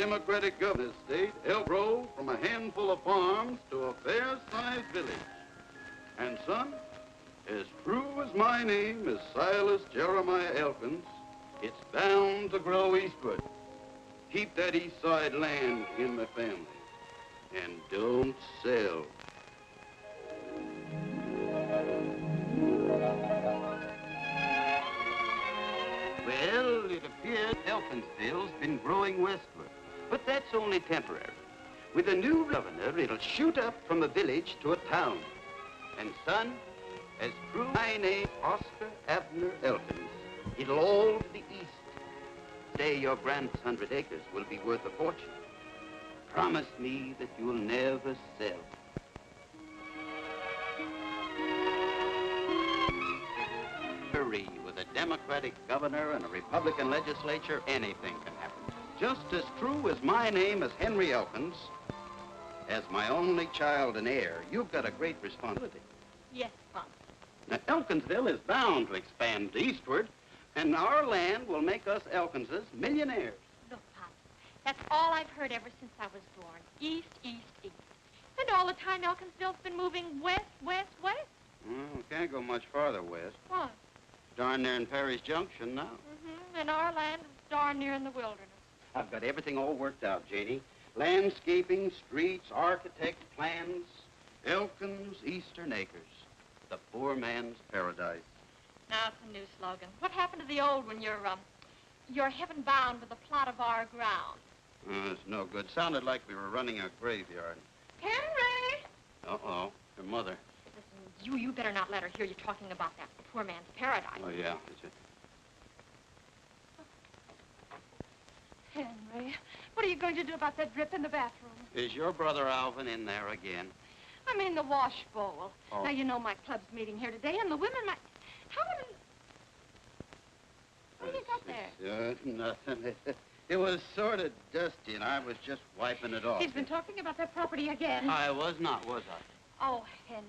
Democratic governor state, Elk grow from a handful of farms to a fair-sized village. And son, as true as my name is Silas Jeremiah Elkins, it's bound to grow eastward. Keep that east side land in the family. And don't sell. Well, it appears Elkinsville's been growing westward, but that's only temporary. With a new governor, it'll shoot up from a village to a town. And son, as true as my name, Oscar Abner Elkins, it'll all to the east. Day your grand's 100 acres will be worth a fortune. Promise me that you'll never sell. With a Democratic governor and a Republican legislature, anything can happen. Just as true as my name is Henry Elkins, as my only child and heir, you've got a great responsibility. Yes, Pop. Now, Elkinsville is bound to expand eastward, and our land will make us Elkinses millionaires. Look, Pop, that's all I've heard ever since I was born. East, east, east. And all the time Elkinsville's been moving west, west, west. Well, we can't go much farther west. What? Darn near in Perry's Junction now. And our land is darn near in the wilderness. I've got everything all worked out, Janie. Landscaping, streets, architect plans. Elkins Eastern Acres. The poor man's paradise. Now it's a new slogan. What happened to the old one? You're heaven bound with a plot of our ground. It's no good. Sounded like we were running a graveyard. Henry! Uh-oh. Your mother. Listen, you better not let her hear you talking about that poor man's paradise. Oh, yeah. That's it. Henry, what are you going to do about that drip in the bathroom? Is your brother Alvin in there again? I mean the wash bowl. Oh. Now, you know my club's meeting here today, and the women might... How would it... What do you got there? Nothing. It was sort of dusty, and I was just wiping it off. He's been talking about that property again. I was not, was I? Oh, Henry,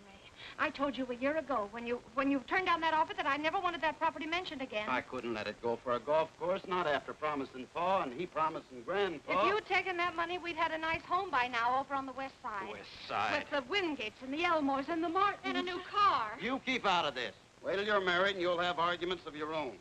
I told you a year ago when you turned down that offer that I never wanted that property mentioned again. I couldn't let it go for a golf course, not after promising Pa and he promising Grandpa. If you'd taken that money, we'd had a nice home by now over on the west side. West side? With the Wingates and the Elmores and the Martins. And a new car. You keep out of this. Wait till you're married and you'll have arguments of your own.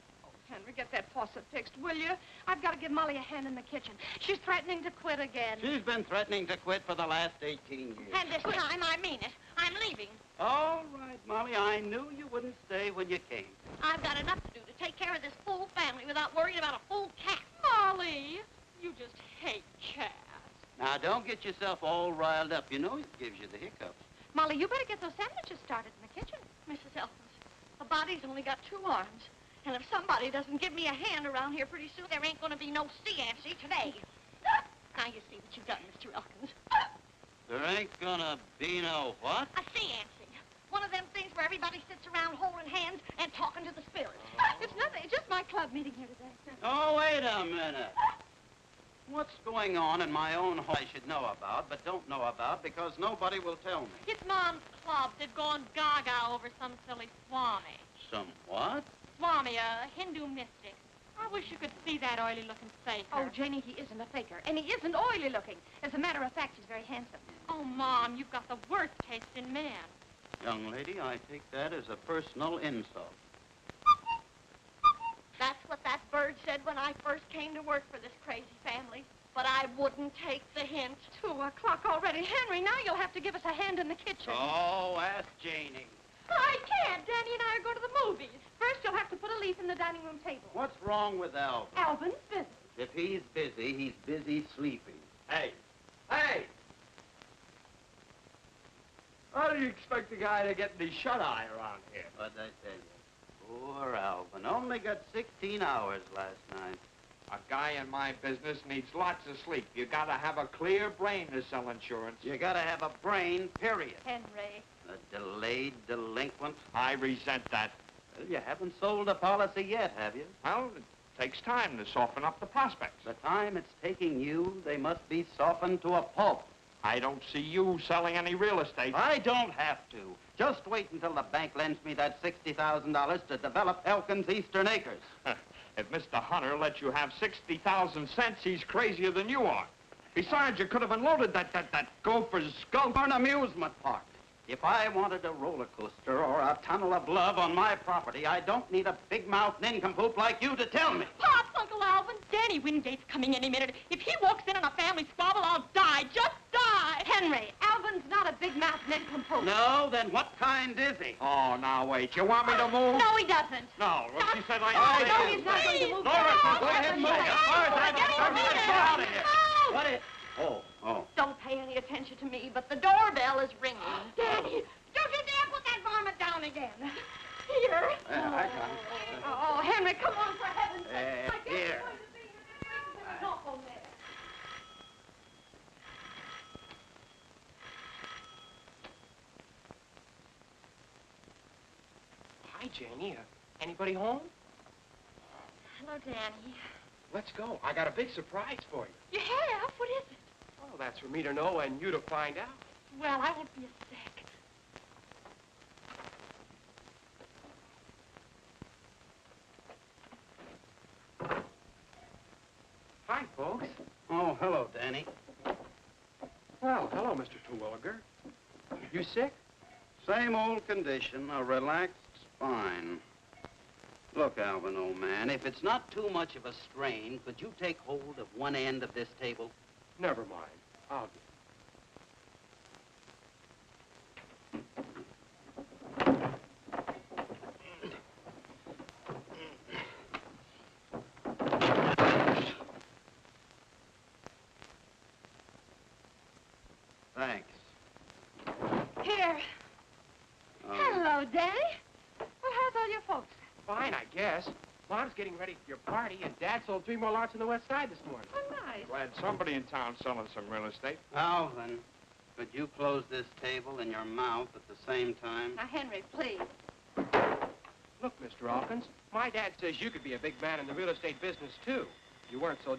Henry, get that faucet fixed, will you? I've got to give Molly a hand in the kitchen. She's threatening to quit again. She's been threatening to quit for the last 18 years. And this time, I mean it. I'm leaving. All right, Molly, I knew you wouldn't stay when you came. I've got enough to do to take care of this fool family without worrying about a fool cat. Molly, you just hate cats. Now, don't get yourself all riled up. You know it gives you the hiccups. Molly, you better get those sandwiches started in the kitchen. Mrs. Elkins, a body's only got 2 arms. And if somebody doesn't give me a hand around here pretty soon, there ain't going to be no sea-antsy today. Now you see what you've done, Mr. Elkins. There ain't gonna be no what? A sea-antsy. One of them things where everybody sits around holding hands and talking to the spirits. It's nothing. It's just my club meeting here today. Oh, wait a minute. What's going on in my own home I should know about, but don't know about because nobody will tell me? It's Mom's club. They've gone gaga over some silly swami. Some what? Swami, a Hindu mystic. I wish you could see that oily-looking faker. Oh, Janie, he isn't a faker, and he isn't oily-looking. As a matter of fact, he's very handsome. Oh, Mom, you've got the worst taste in men. Young lady, I take that as a personal insult. That's what that bird said when I first came to work for this crazy family. But I wouldn't take the hint. 2 o'clock already. Henry, now you'll have to give us a hand in the kitchen. Oh, ask Janie. I can't. Danny and I are going to the movies. First, you'll have to put a leaf in the dining room table. What's wrong with Alvin? Alvin's busy. If he's busy sleeping. Hey! Hey! How do you expect a guy to get any shut-eye around here? What'd I tell you? Poor Alvin. Only got 16 hours last night. A guy in my business needs lots of sleep. You gotta have a clear brain to sell insurance. You gotta have a brain, period. Henry. A delayed delinquent. I resent that. Well, you haven't sold a policy yet, have you? Well, it takes time to soften up the prospects. The time it's taking you, they must be softened to a pulp. I don't see you selling any real estate. I don't have to. Just wait until the bank lends me that $60,000 to develop Elkins Eastern Acres. If Mr. Hunter lets you have 60,000 cents, he's crazier than you are. Besides, you could have unloaded that gopher's skull. For an amusement park. If I wanted a roller coaster or a tunnel of love on my property, I don't need a big-mouthed nincompoop like you to tell me. Pops, Uncle Alvin, Danny Wingate's coming any minute. If he walks in on a family squabble, I'll die. Just die. Henry, Alvin's not a big-mouthed nincompoop. No, then what kind is he? Oh, now wait. You want me to move? No, he doesn't. No. Well, she said I... Oh, no, he's not going to move. Laura, No, go ahead and move. As far as I'm concerned, let's get out of here. No. What is... Oh. Don't pay any attention to me, but the doorbell is ringing. Danny, don't you dare put that varmint down again. Here. Yeah, I got it. Oh, Henry, come on, for heaven's sake. I guess here. it's going to be a telephone there. Hi, Janie. Anybody home? Hello, Danny. Let's go. I got a big surprise for you. You have? What is it? Oh, that's for me to know and you to find out. Well, I won't be a sec. Hi, folks. Oh, hello, Danny. Well, hello, Mr. Terwilliger. You sick? Same old condition, a relaxed spine. Look, Alvin, old man, if it's not too much of a strain, could you take hold of one end of this table? Never mind. I'll get Thanks. Here. Hello, Danny. Well, how's all your folks? Fine, I guess. Mom's getting ready for your party, and Dad sold 3 more lots on the west side this morning. Oh, nice. Glad somebody in town selling some real estate. Alvin, could you close this table in your mouth at the same time? Now, Henry, please. Look, Mr. Elkins, my dad says you could be a big man in the real estate business, too. You weren't so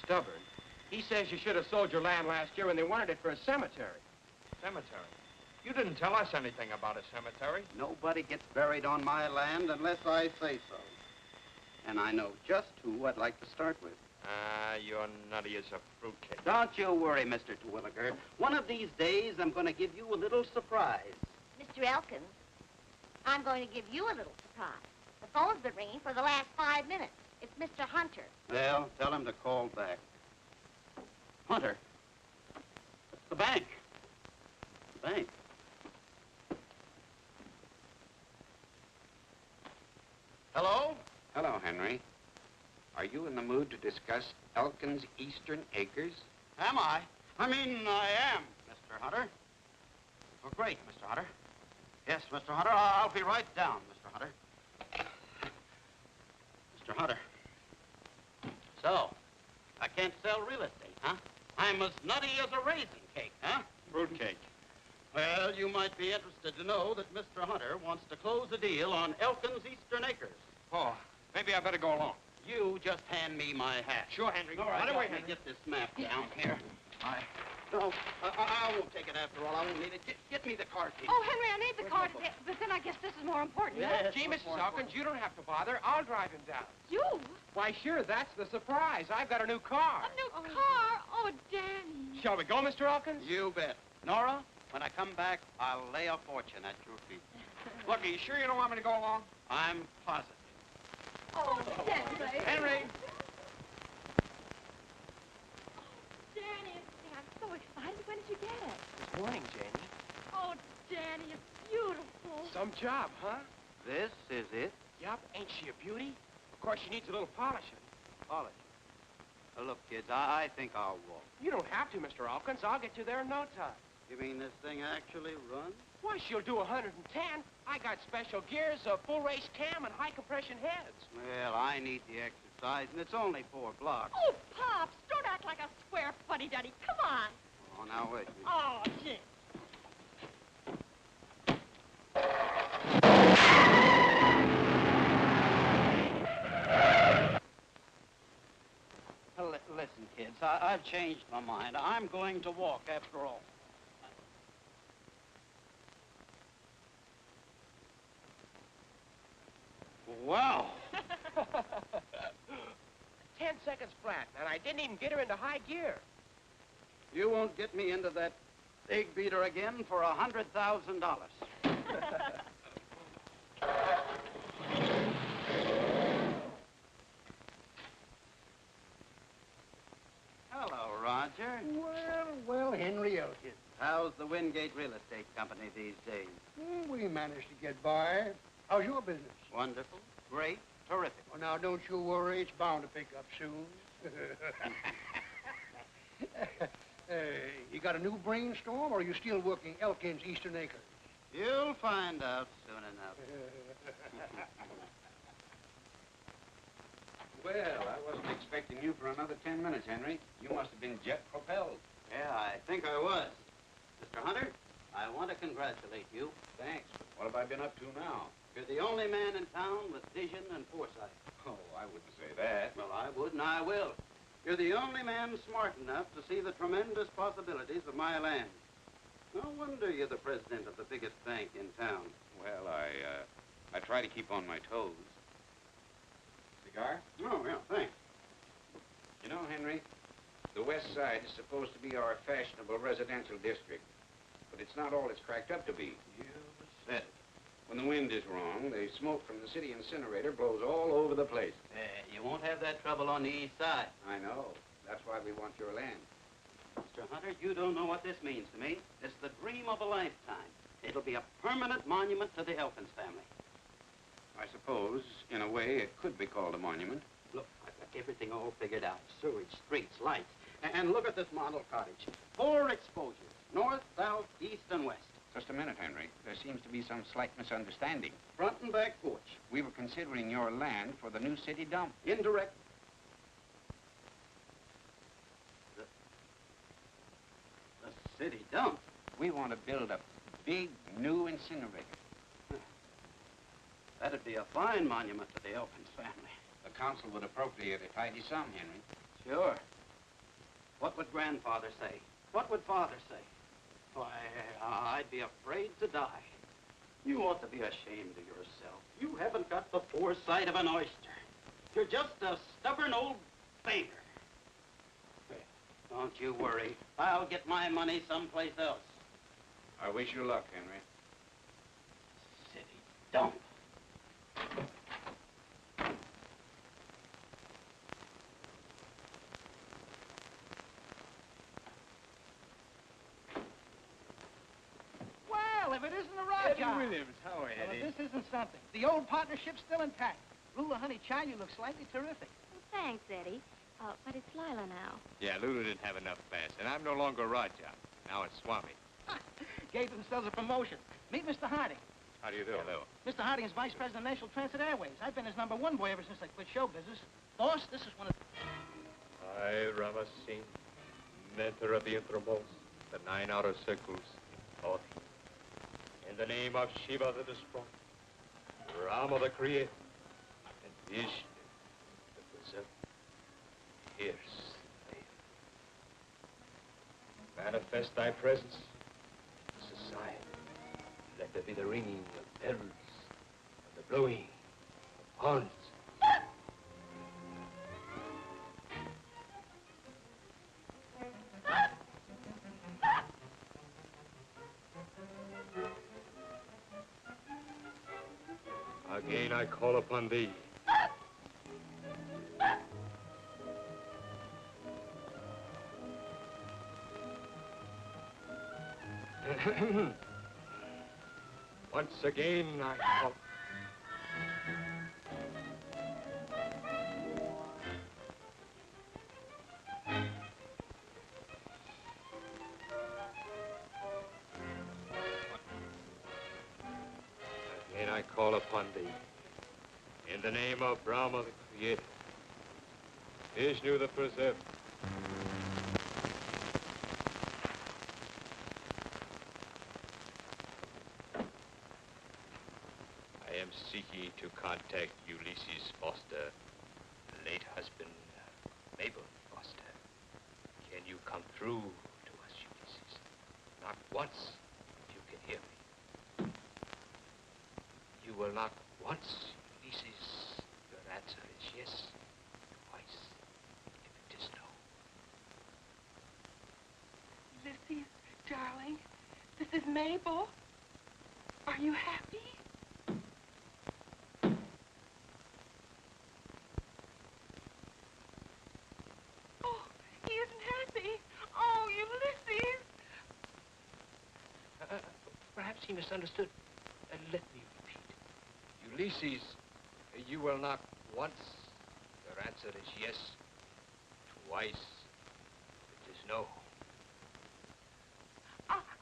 stubborn. He says you should have sold your land last year when they wanted it for a cemetery. Cemetery? You didn't tell us anything about a cemetery. Nobody gets buried on my land unless I say so. And I know just who I'd like to start with. You're nutty as a fruitcake. Don't you worry, Mr. Terwilliger. One of these days, I'm going to give you a little surprise. Mr. Elkins, I'm going to give you a little surprise. The phone's been ringing for the last 5 minutes. It's Mr. Hunter. Well, tell him to call back. Hunter. It's the bank. The bank. Hello? Hello, Henry. Are you in the mood to discuss Elkins Eastern Acres? Am I? I am, Mr. Hunter. Oh, great, Mr. Hunter. Yes, Mr. Hunter, I'll be right down, Mr. Hunter. Mr. Hunter. So, I can't sell real estate, huh? I'm as nutty as a raisin cake, huh? Fruitcake. Well, you might be interested to know that Mr. Hunter wants to close a deal on Elkins Eastern Acres. Oh, maybe I better go along. You just hand me my hat. Sure, Henry. All right, Right away, let me Henry. get this map down here. No, I won't take it after all. I won't need it. Get me the car key. Oh, Henry, I need the car to get, but then I guess this is more important. Yes, Gee, much Mrs. more Elkins, you don't have to bother. I'll drive him down. You? Why, sure, that's the surprise. I've got a new car. A new car? Oh, Danny. Shall we go, Mr. Elkins? You bet. Nora, when I come back, I'll lay a fortune at your feet. Look, are you sure you don't want me to go along? I'm positive. Oh, Henry. Henry. Danny, I'm so excited. When did you get it? This morning, Janie. Oh, Danny, it's beautiful. Some job, huh? This is it? Yup. Ain't she a beauty? Of course, she needs a little polishing. Polish. Look, kids, I think I'll walk. You don't have to, Mr. Elkins. I'll get you there in no time. You mean this thing actually runs? Why, she'll do 110. I got special gears, a full race cam, and high compression heads. Well, I need the exercise, and it's only 4 blocks. Oh, Pops, don't act like a square fuddy-duddy. Come on. Oh, now wait. Oh, gee. Listen, kids, I've changed my mind. I'm going to walk after all. Wow. 10 seconds flat, and I didn't even get her into high gear. You won't get me into that egg beater again for $100,000. Hello, Roger. Well, Henry Elkins. How's the Wingate Real Estate Company these days? We managed to get by. How's your business? Wonderful, great, terrific. Well, now, don't you worry. It's bound to pick up soon. You got a new brainstorm, or are you still working Elkins Eastern Acres? You'll find out soon enough. Well, I wasn't expecting you for another 10 minutes, Henry. You must have been jet propelled. Yeah, I think I was. Mr. Hunter, I want to congratulate you. Thanks. But what have I been up to now? You're the only man in town with vision and foresight. Oh, I wouldn't say that. Well, I would, and I will. You're the only man smart enough to see the tremendous possibilities of my land. No wonder you're the president of the biggest bank in town. Well, I try to keep on my toes. Cigar? Oh, yeah, thanks. You know, Henry, the West Side is supposed to be our fashionable residential district. But it's not all it's cracked up to be. You said it. When the wind is wrong, the smoke from the city incinerator blows all over the place. You won't have that trouble on the east side. I know. That's why we want your land. Mr. Hunter, you don't know what this means to me. It's the dream of a lifetime. It'll be a permanent monument to the Elkins family. I suppose, in a way, it could be called a monument. Look, I've got everything all figured out. Sewage, streets, lights. And look at this model cottage. 4 exposures. North, south, east, and west. Just a minute, Henry. There seems to be some slight misunderstanding. Front and back porch. We were considering your land for the new city dump. Indirect. The city dump? We want to build a big new incinerator. That'd be a fine monument to the Elkins family. The council would appropriate a tidy sum, Henry. Sure. What would Grandfather say? What would Father say? Why, I'd be afraid to die. You ought to be ashamed of yourself. You haven't got the foresight of an oyster. You're just a stubborn old banker. Don't you worry. I'll get my money someplace else. I wish you luck, Henry. City dump. Well, if it isn't a rock job. Williams, how are you, Well, Eddie? if this isn't something. The old partnership's still intact. Lula, honey child, you look slightly terrific. Well, thanks, Eddie. But it's Lila now. Yeah, Lulu didn't have enough class, and I'm no longer Raja. Now it's Swami. Gave themselves a promotion. Meet Mr. Harding. How do you do? Hello. Mr. Harding is vice president of National Transit Airways. I've been his #1 boy ever since I quit show business. Boss, this is one of... I, Rama Singh, mentor of the innermost, the 9 outer circles, Lord. In the name of Shiva the Destroyer, Rama the Creator, and Vishnu the Preserver, here's the flame. Manifest thy presence, society. Let there be the ringing of bells and the blowing of horns. Again I call upon thee. Once again I call. Again I call upon thee. In the name of Brahma the Creator, Vishnu the Preserver. I am seeking to contact Ulysses Foster, late husband, Mabel Foster. Can you come through to us, Ulysses? Not once, if you can hear me. You will not once, Ulysses. Your answer is yes, twice. Mrs. Mabel, are you happy? Oh, he isn't happy. Oh, Ulysses. Perhaps he misunderstood. Let me repeat. Ulysses, you will knock once. Your answer is yes. Twice, it is no.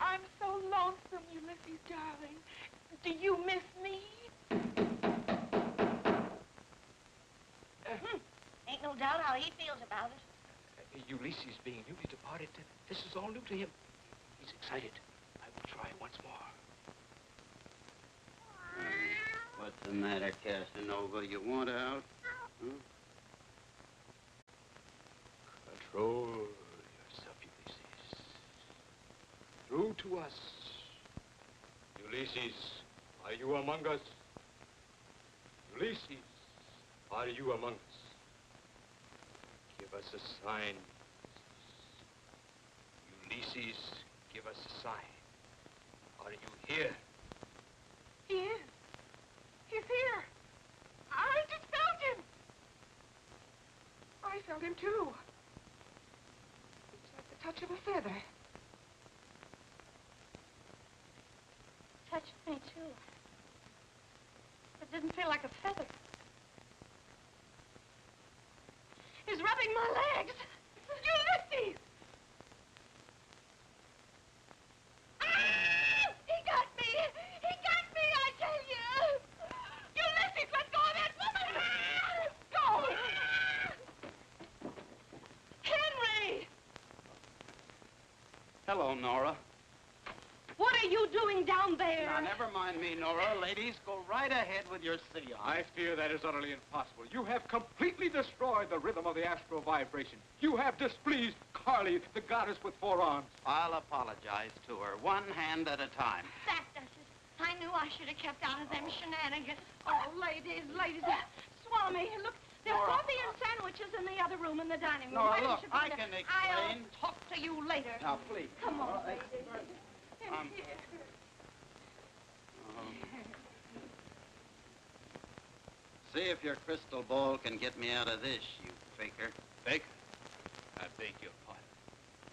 I'm so lonesome, Ulysses, darling. Do you miss me? Ain't no doubt how he feels about it. Ulysses being newly departed, this is all new to him. He's excited. I will try once more. What's the matter, Casanova? You want out? Hmm? Control yourself, Ulysses. Through to us. Ulysses, are you among us? Ulysses, are you among us? Give us a sign. Ulysses, give us a sign. Are you here? He is. He's here. I just felt him. I felt him, too. It's like the touch of a feather. Touched me, too. It didn't feel like a feather. He's rubbing my legs. Ulysses! Ah! He got me! He got me, I tell you! Ulysses, let go of that woman! Go! Henry! Hello, Nora. What are you doing down there? Now, never mind me, Nora. Ladies, go right ahead with your seance. I fear that is utterly impossible. You have completely destroyed the rhythm of the astral vibration. You have displeased Carly, the goddess with 4 arms. I'll apologize to her, one hand at a time. That does it. I knew I should have kept out of them shenanigans. Oh, ladies. Swami, look, there's Nora. coffee and sandwiches in the other room in the dining room. Nora, Why don't look, you I bring can them? explain. I'll talk to you later. Now, please. Come on, ladies. See if your crystal ball can get me out of this, you faker. Baker, I beg your pardon.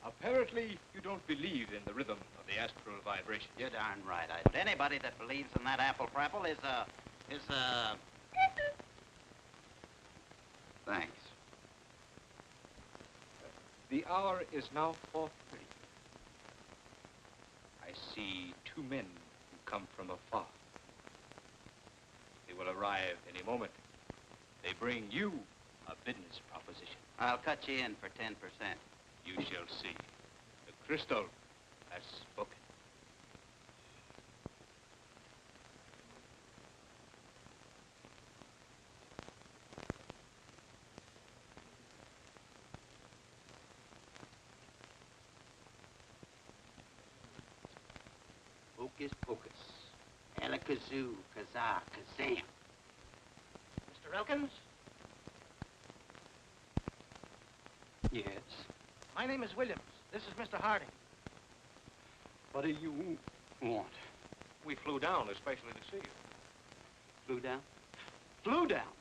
Apparently, you don't believe in the rhythm of the astral vibration. You're darn right I don't. Anybody that believes in that apple-prapple is a... Thanks. The hour is now 4:30. I see 2 men who come from afar. They will arrive any moment. They bring you a business proposition. I'll cut you in for 10%. You shall see. The crystal has spoken. Hocus pocus. Alakazoo, kazaa, kazam. Mr. Elkins? Yes. My name is Williams. This is Mr. Harding. What do you want? We flew down especially to see you. Flew down? Flew down?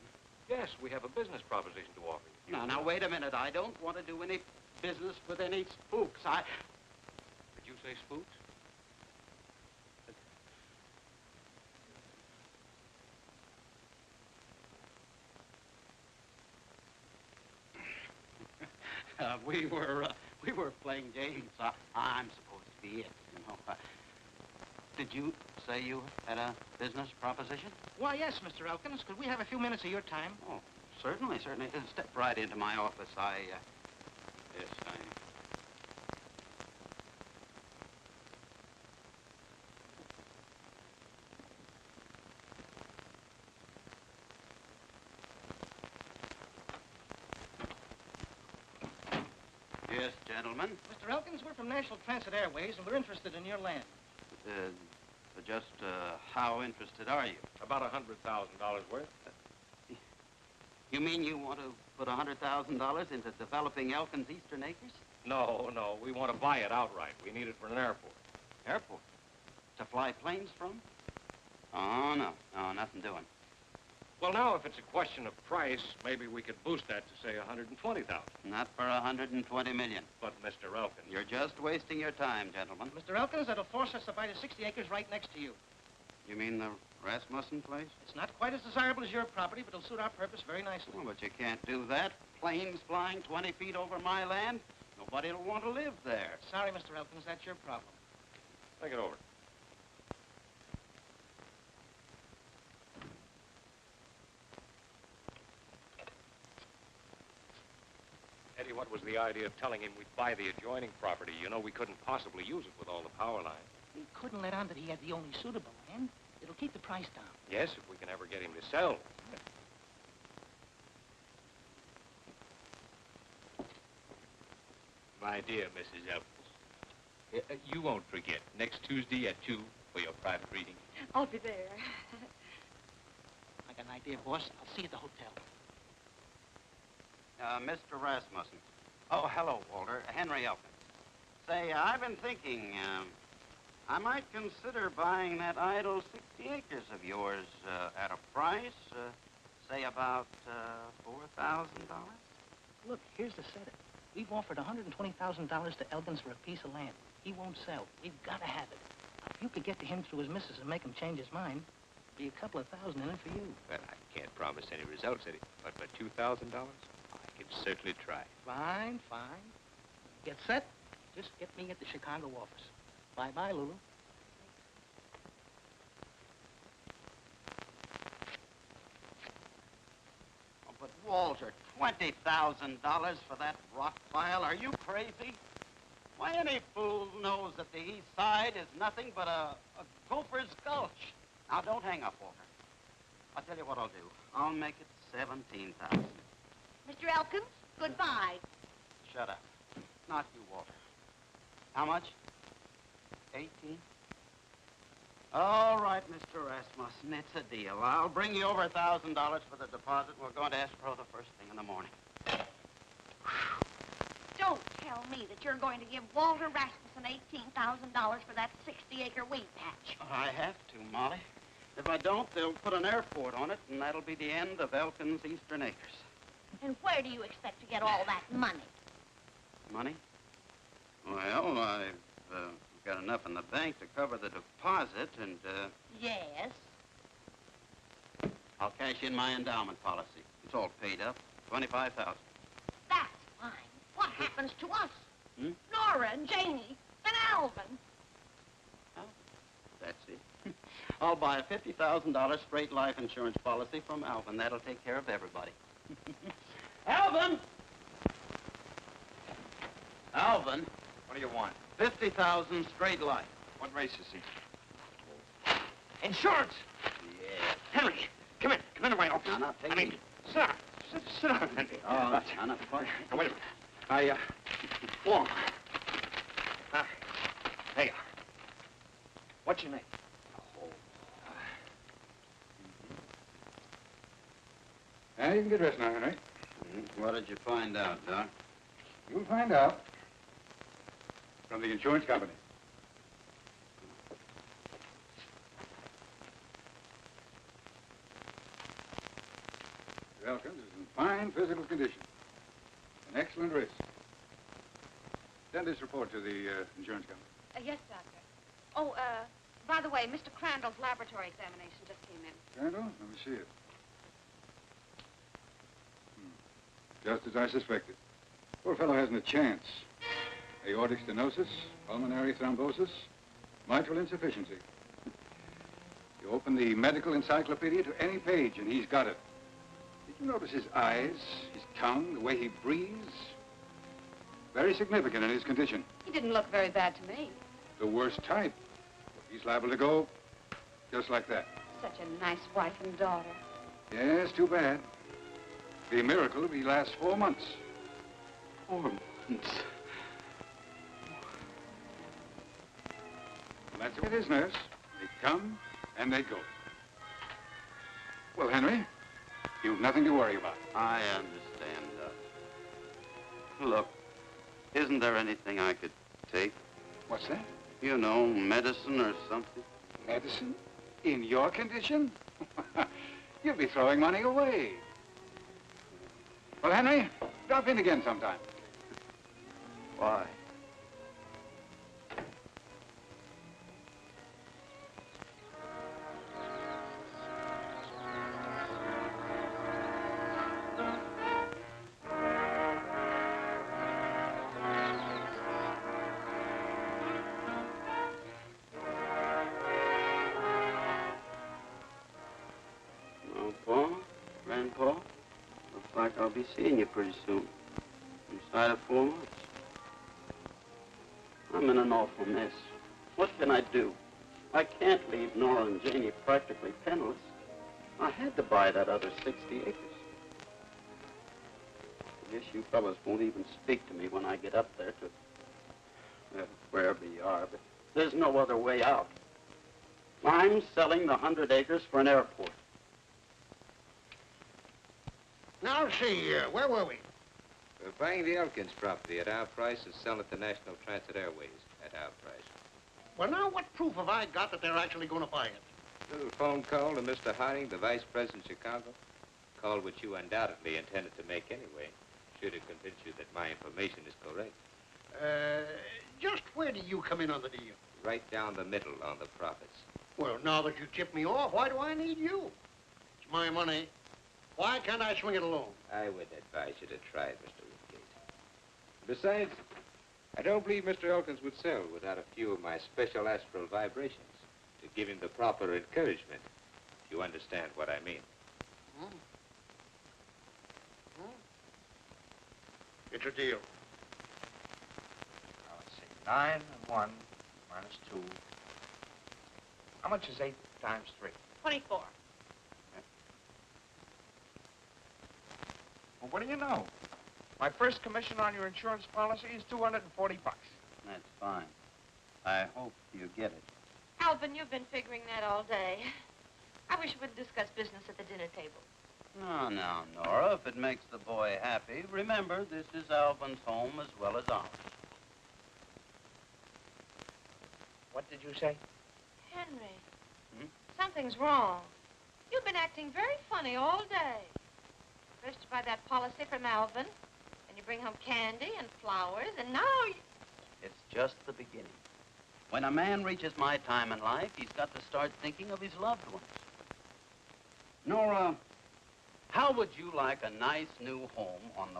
Yes, we have a business proposition to offer you. Now, wait a minute. I don't want to do any business with any spooks. Did you say spooks? We were playing games. I'm supposed to be it, you know. Did you say you had a business proposition? Why, yes, Mr. Elkins. Could we have a few minutes of your time? Oh, certainly. Step right into my office. Yes, gentlemen. Mr. Elkins, we're from National Transit Airways, and we're interested in your land. How interested are you? About $100,000 worth. You mean you want to put $100,000 into developing Elkins Eastern Acres? No, we want to buy it outright. We need it for an airport. Airport? To fly planes from? Oh, no. No, nothing doing. Well, now, if it's a question of price, maybe we could boost that to, say, 120,000. Not for 120 million. But, Mr. Elkins... You're just wasting your time, gentlemen. Mr. Elkins, that'll force us to buy the 60 acres right next to you. You mean the Rasmussen place? It's not quite as desirable as your property, but it'll suit our purpose very nicely. Well, but you can't do that. Planes flying 20 feet over my land. Nobody'll want to live there. Sorry, Mr. Elkins, that's your problem. Think it over. Eddie, what was the idea of telling him we'd buy the adjoining property? You know, we couldn't possibly use it with all the power lines. He couldn't let on that he had the only suitable land. It'll keep the price down. Yes, if we can ever get him to sell. My dear Mrs. Elkins, you won't forget. Next Tuesday at 2 for your private reading. I'll be there. I got an idea, boss. I'll see you at the hotel. Mr. Rasmussen. Oh, hello, Walter. Henry Elkins. Say, I've been thinking, I might consider buying that idle 60 acres of yours at a price, say about $4,000. Look, here's the setup. We've offered $120,000 to Elkins for a piece of land. He won't sell. We've got to have it. If you could get to him through his missus and make him change his mind, be a couple of thousand in it for you. Well, I can't promise any results, Eddie, but for $2,000, I can certainly try. Fine, fine. Get set. Just get me at the Chicago office. Bye-bye, Lulu. Oh, but, Walter, $20,000 for that rock pile? Are you crazy? Why, any fool knows that the east side is nothing but a gopher's gulch. Now, don't hang up, Walter. I'll tell you what I'll do. I'll make it 17,000. Mr. Elkins, goodbye. Shut up. Not you, Walter. How much? 18? All right, Mr. Rasmussen, it's a deal. I'll bring you over $1,000 for the deposit. We're going to escrow the first thing in the morning. Don't tell me that you're going to give Walter Rasmussen $18,000 for that 60-acre weed patch. I have to, Molly. If I don't, they'll put an airport on it, and that'll be the end of Elkins' Eastern Acres. And where do you expect to get all that money? Money? Well, I've got enough in the bank to cover the deposit, and, Yes. I'll cash in my endowment policy. It's all paid up. $25,000. That's fine. What happens to us? Hmm? Nora and Janie and Alvin. Oh, that's it. I'll buy a $50,000 straight life insurance policy from Alvin. That'll take care of everybody. Alvin! Alvin, What do you want? 50,000 straight life. What race is he? Insurance! Yeah. Henry, come in. Come into my office. Now, take I mean, it. sit down. Sit down, Henry. Oh, that's enough. Now, wait a minute. Wrong. There you are. What's your name? Now, you can get dressed now, Henry. What did you find out, Doc? You'll find out. From the insurance company. Mr. Elkins is in fine physical condition. An excellent wrist. Send this report to the insurance company. Yes, Doctor. Oh, by the way, Mr. Crandall's laboratory examination just came in. Crandall, let me see it. Just as I suspected. Poor fellow hasn't a chance. Aortic stenosis, pulmonary thrombosis, mitral insufficiency. You open the medical encyclopedia to any page, and he's got it. Did you notice his eyes, his tongue, the way he breathes? Very significant in his condition. He didn't look very bad to me. The worst type. He's liable to go just like that. Such a nice wife and daughter. Yes, too bad. Be a miracle if he lasts 4 months. 4 months. Well, that's what it is, nurse. They'd come and they'd go. Well, Henry, you've nothing to worry about. I understand, Doc. Look, isn't there anything I could take? What's that? You know, medicine or something. Medicine? In your condition? You'll be throwing money away. Well, Henry, drop in again sometime. Why? Grandpa, looks like I'll be seeing you pretty soon. Inside of 4 months. I'm in an awful mess. What can I do? I can't leave Nora and Janie practically penniless. I had to buy that other 60 acres. I guess you fellas won't even speak to me when I get up there to wherever you are, but there's no other way out. I'm selling the 100 acres for an airport. Now, see, where were we? We're buying the Elkins property at our price and selling it to National Transit Airways at our price. Well, now, what proof have I got that they're actually going to buy it? A little phone call to Mr. Harding, the Vice President of Chicago. Call which you undoubtedly intended to make anyway, should it convince you that my information is correct. Just where do you come in on the deal? Right down the middle on the profits. Well, now that you tipped me off, why do I need you? It's my money. Why can't I swing it alone? I would advise you to try it, Mr. Woodgate. Besides, I don't believe Mr. Elkins would sell without a few of my special astral vibrations to give him the proper encouragement, if you understand what I mean. It's a deal. Now, let's see. 9 and 1 minus 2. How much is 8 times 3? 24. Well, what do you know? My first commission on your insurance policy is $240. That's fine. I hope you get it. Alvin, you've been figuring that all day. I wish we would discuss business at the dinner table. No, now, Nora, if it makes the boy happy, remember, this is Alvin's home as well as ours. What did you say? Henry, something's wrong. You've been acting very funny all day. First you buy that policy from Alvin, and you bring home candy and flowers, and now you... It's just the beginning. When a man reaches my time in life, he's got to start thinking of his loved ones. Nora, how would you like a nice new home on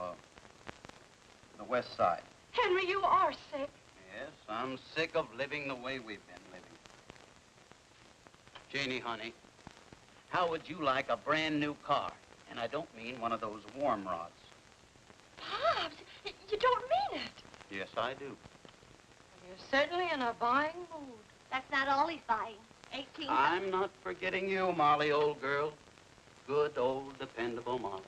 the west side? Henry, you are sick. Yes, I'm sick of living the way we've been living. Janie, honey, how would you like a brand new car? And I don't mean one of those warm rods. Pops, you don't mean it. Yes, I do. You're certainly in a buying mood. That's not all he's buying. 18. I'm not forgetting you, Molly, old girl. Good, old, dependable Molly.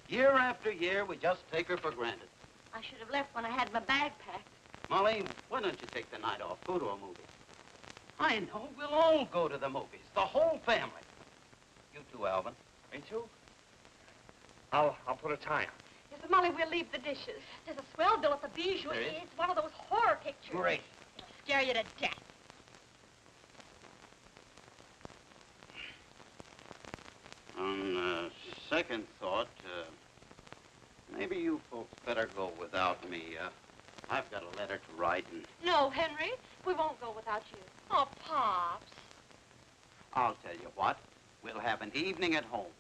Year after year, we just take her for granted. I should have left when I had my bag packed. Molly, why don't you take the night off? Go to a movie. I know. We'll all go to the movies. The whole family. You too, Alvin. Me too? I'll put a tie on. Yes, but Molly, we'll leave the dishes. There's a swell bill at the Bijou. There is? It's one of those horror pictures. Great. It'll scare you to death. On second thought, maybe you folks better go without me. I've got a letter to write, and No, Henry, we won't go without you. Oh, Pops. I'll tell you what. We'll have an evening at home.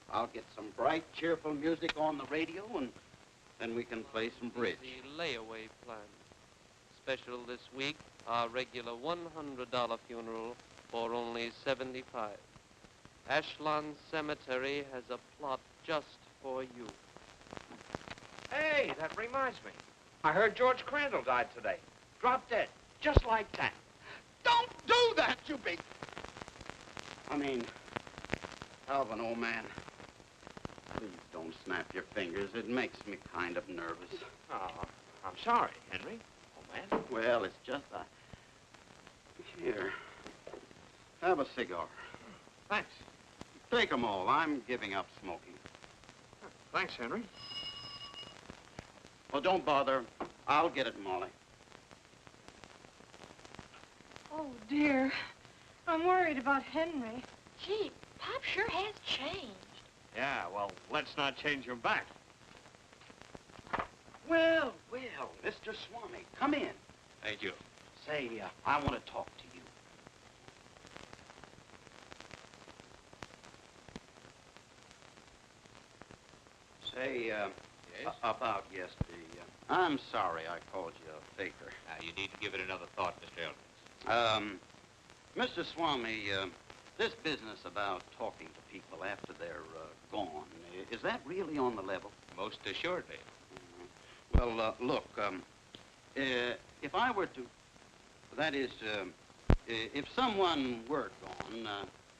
I'll get some bright, cheerful music on the radio, and then we can play some bridge. The layaway plan. Special this week, our regular $100 funeral for only $75. Ashland Cemetery has a plot just for you. Hey, that reminds me. I heard George Crandall died today. Dropped dead. Just like that. Don't do that, you big... I mean, Alvin, old man, please don't snap your fingers. It makes me kind of nervous. Oh, I'm sorry, Henry. Oh, man. Well, it's just Here, have a cigar. Thanks. Take 'em all. I'm giving up smoking. Thanks, Henry. Well, don't bother. I'll get it, Molly. Oh, dear. I'm worried about Henry. Gee, Pop sure has changed. Yeah, well, let's not change him back. Well, well, Mr. Swami, come in. Thank you. Say, I want to talk to you. Say, Yes? about yesterday. I'm sorry I called you a faker. You need to give it another thought, Mr. Elkins. Mr. Swami, this business about talking to people after they're gone, is that really on the level? Most assuredly. Well, look, if I were to, that is, if someone were gone,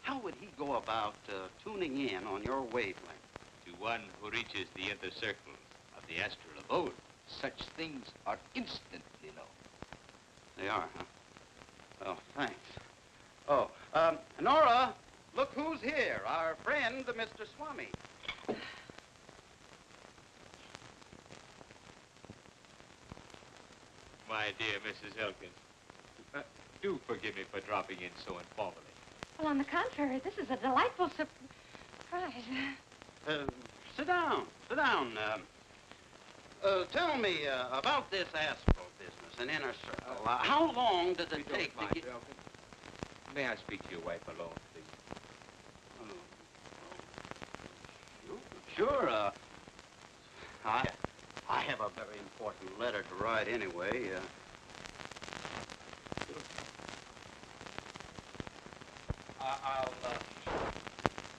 how would he go about tuning in on your wavelength? To one who reaches the inner circles of the astral abode, such things are instantly known. They are, huh? Oh, thanks. Oh, Nora, look who's here. Our friend, Mr. Swami. My dear Mrs. Elkins, do forgive me for dropping in so informally. Well, on the contrary, this is a delightful surprise. Sit down. Sit down. Tell me about this astral business, an inner circle. How long does it take to get... Elkins. May I speak to your wife alone, please? Sure. I have a very important letter to write anyway.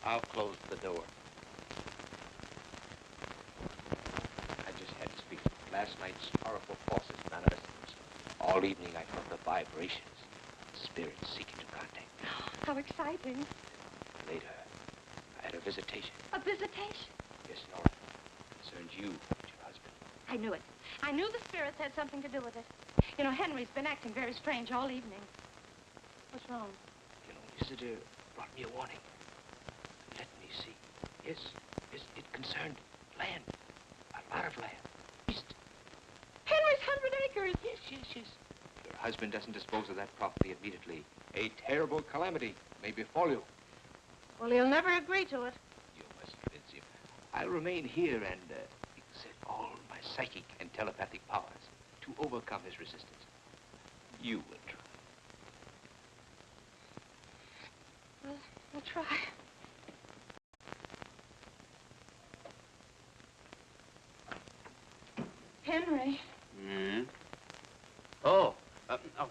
I'll close the door. I just had to speak. Last night's powerful forces manifested themselves. All evening I felt the vibrations, spirits seeking to contact me. How exciting. Later, I had a visitation. A visitation? Yes, Nora. Concerns you and your husband. I knew it. I knew the spirits had something to do with it. You know, Henry's been acting very strange all evening. What's wrong? You know, visitor brought me a warning. Let me see. Yes, it concerned land. A lot of land. East. Henry's 100 acres. Yes. If your husband doesn't dispose of that property immediately, a terrible calamity may befall you. Well, he'll never agree to it. You must convince him. I'll remain here and exert all my psychic and telepathic powers to overcome his resistance. You will try. Well, we'll try. Henry. Hmm? Oh,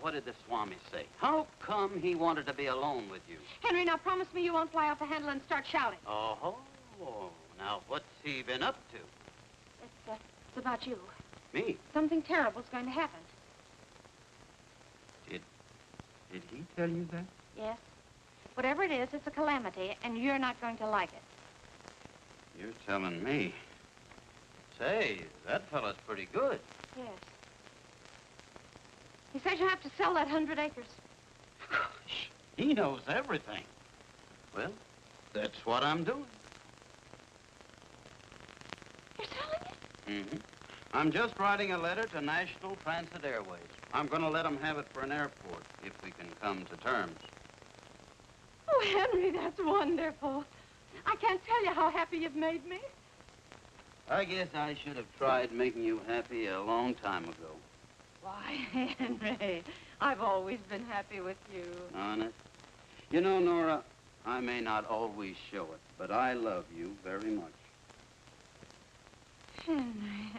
what did the Swami say? How come he wanted to be alone with you? Henry, now promise me you won't fly off the handle and start shouting. Oh, now what's he been up to? It's about you. Me? Something terrible's going to happen. Did he tell you that? Yes. Whatever it is, it's a calamity, and you're not going to like it. You're telling me. Say, that fella's pretty good. Yes. He says you have to sell that 100 acres. Gosh, he knows everything. Well, that's what I'm doing. You're selling it? Mm-hmm. I'm just writing a letter to National Transit Airways. I'm going to let them have it for an airport, if we can come to terms. Oh, Henry, that's wonderful. I can't tell you how happy you've made me. I guess I should have tried making you happy a long time ago. Why, Henry, I've always been happy with you. Honest? You know, Nora, I may not always show it, but I love you very much. Henry,